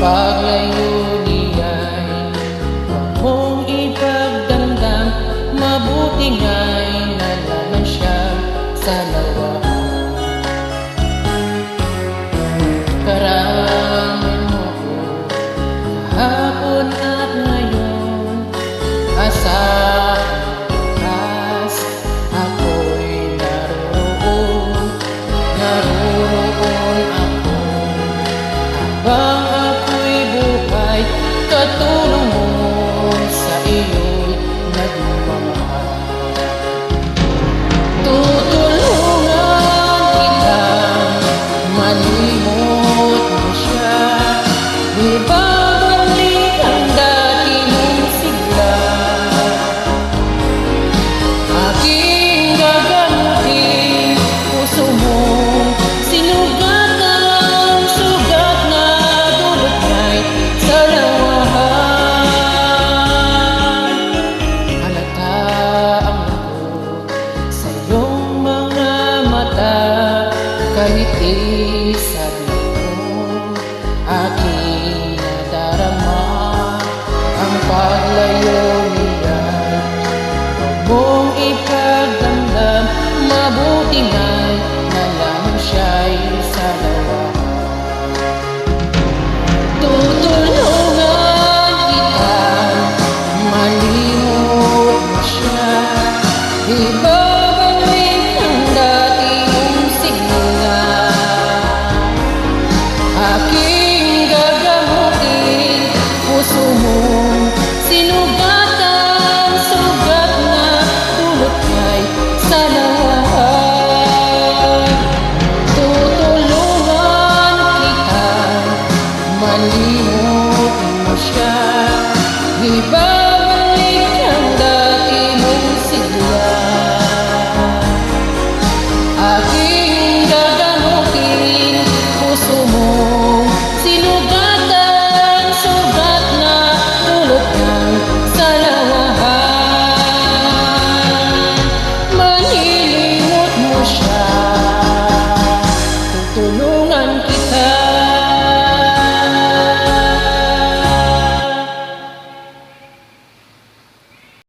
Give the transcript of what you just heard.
paglayo niya'y huwag mong ipagdamdam, mabuti nga'y nalaman siya sa lawahan. Karamay mo ko kahapon at ngayon, asahan bukas ako'y naroon ako. Habang ako'y buhay, katulong mo sa iyo'y nagmamahal. Tutulungan kitang malimot mo siya, ibabalik ang dati mong sigla. Aking gagamutin puso mong sinugatan, sugat na dulot nga'y sa lawahan. Halata ang lungkot sa iyong mga mata, kahit di sabi mo, aking nadarama ang paglayo niya. Huwag mong ipagdamdam, mabuti nga'y nalaman siya'y sa lawahan. Tutulungan kita, malimot mo siya, ibabalik ang dati mong sigla. Aking gagamutin puso mong sinugatan, sugat na dulot nga'y sa lawahan. Tutulungan kita, malimot mo siya, ibabalik ang dati mong sigla. Aking gagamutin puso mong sinugatan, sugat na dulot ng sa lawahan. Malilimot mo siya, tutulungan kita.